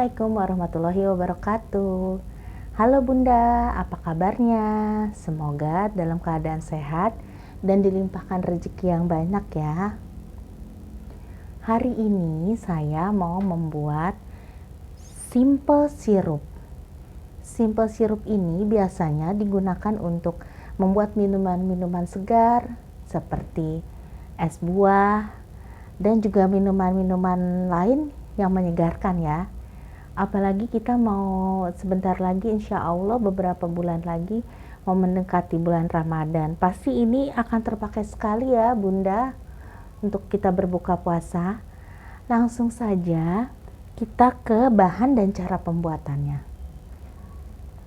Assalamualaikum warahmatullahi wabarakatuh. Halo Bunda, apa kabarnya? Semoga dalam keadaan sehat dan dilimpahkan rezeki yang banyak ya. Hari ini saya mau membuat simple sirup. Simple sirup ini biasanya digunakan untuk membuat minuman-minuman segar seperti es buah dan juga minuman-minuman lain yang menyegarkan ya. Apalagi kita mau sebentar lagi, insya Allah beberapa bulan lagi mau mendekati bulan Ramadan. Pasti ini akan terpakai sekali ya Bunda untuk kita berbuka puasa. Langsung saja kita ke bahan dan cara pembuatannya.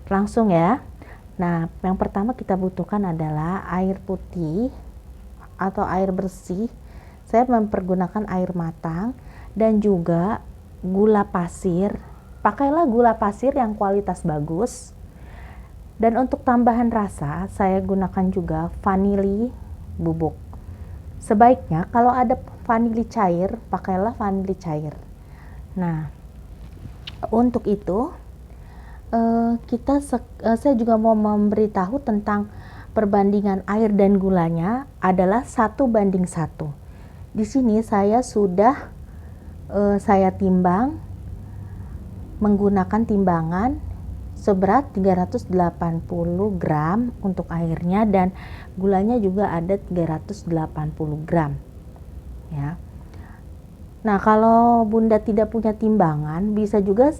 Langsung ya. Nah, yang pertama kita butuhkan adalah air putih atau air bersih. Saya mempergunakan air matang dan juga gula pasir. Pakailah gula pasir yang kualitas bagus. Dan untuk tambahan rasa, saya gunakan juga vanili bubuk. Sebaiknya kalau ada vanili cair, pakailah vanili cair. Nah, untuk itu saya juga mau memberitahu tentang perbandingan air dan gulanya adalah 1:1. Di sini saya sudah saya timbang menggunakan timbangan seberat 380 gram untuk airnya dan gulanya juga ada 380 gram ya. Nah, kalau Bunda tidak punya timbangan, bisa juga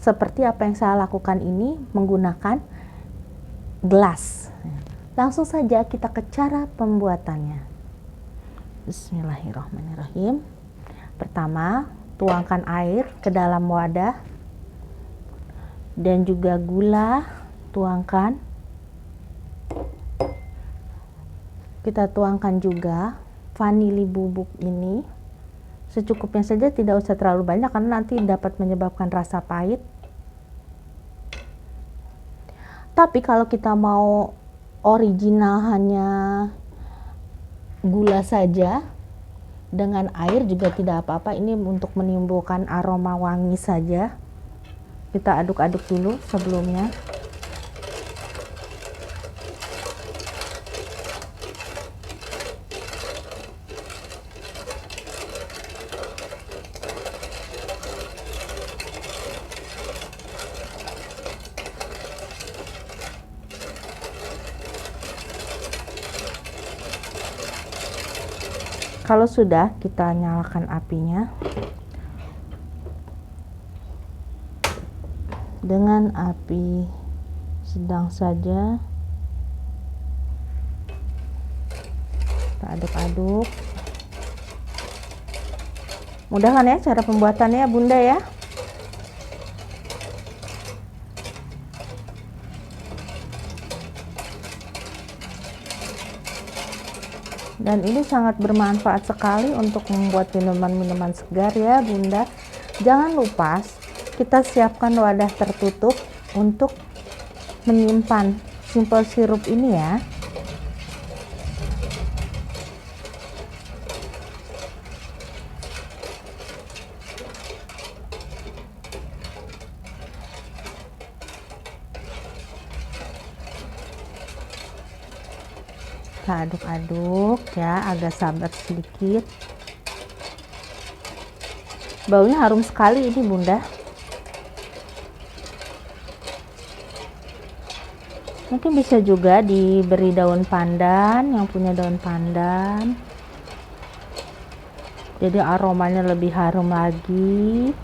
seperti apa yang saya lakukan ini menggunakan gelas. Langsung saja kita ke cara pembuatannya. Bismillahirrahmanirrahim. Pertama, tuangkan air ke dalam wadah dan juga gula tuangkan. Kita tuangkan juga vanili bubuk ini secukupnya saja, tidak usah terlalu banyak karena nanti dapat menyebabkan rasa pahit. Tapi kalau kita mau original hanya gula saja dengan air juga tidak apa-apa. Ini untuk menimbulkan aroma wangi saja. Kita aduk-aduk dulu sebelumnya. Kalau sudah, kita nyalakan apinya dengan api sedang saja. Kita aduk-aduk. Mudah kan ya cara pembuatannya Bunda ya? Dan ini sangat bermanfaat sekali untuk membuat minuman-minuman segar ya Bunda. Jangan lupa kita siapkan wadah tertutup untuk menyimpan simple sirup ini ya. Kita aduk-aduk ya, agak sabar sedikit. Baunya harum sekali ini Bunda. Mungkin bisa juga diberi daun pandan, yang punya daun pandan. Jadi aromanya lebih harum lagi.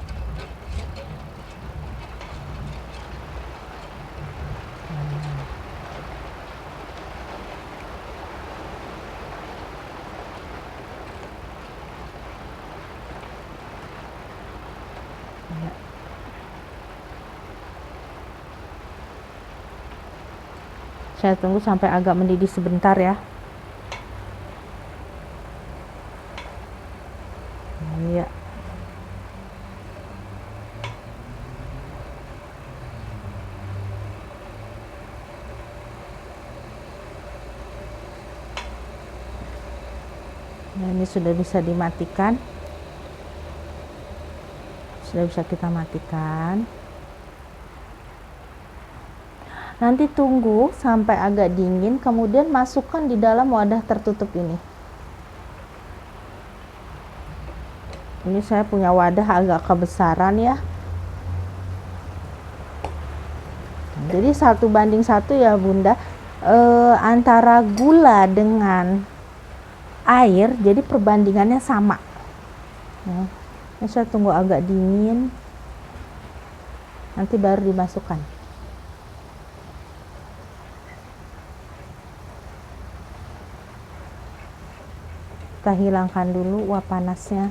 Saya tunggu sampai agak mendidih sebentar ya. Iya. Nah, ini sudah bisa dimatikan. Sudah bisa kita matikan. Nanti tunggu sampai agak dingin, kemudian masukkan di dalam wadah tertutup ini. Ini saya punya wadah agak kebesaran ya. Jadi 1:1 ya Bunda, antara gula dengan air, jadi perbandingannya sama. Ya. Ini saya tunggu agak dingin, nanti baru dimasukkan. Kita hilangkan dulu uap panasnya.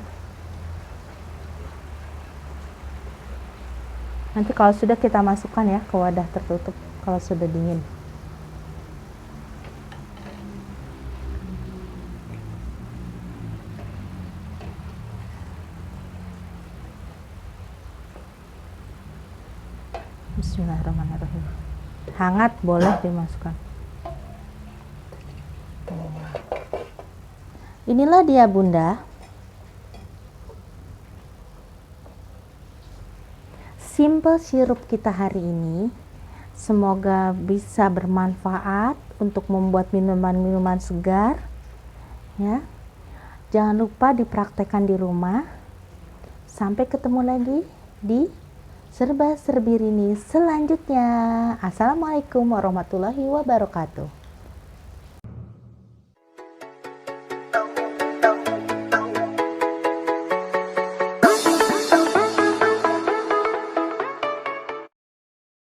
Nanti kalau sudah kita masukkan ya ke wadah tertutup kalau sudah dingin. Bismillahirrahmanirrahim. Hangat boleh dimasukkan. Inilah dia Bunda, simple sirup kita hari ini. Semoga bisa bermanfaat untuk membuat minuman-minuman segar ya. Jangan lupa dipraktekkan di rumah. Sampai ketemu lagi di serba-serbi Rini selanjutnya. Assalamualaikum warahmatullahi wabarakatuh.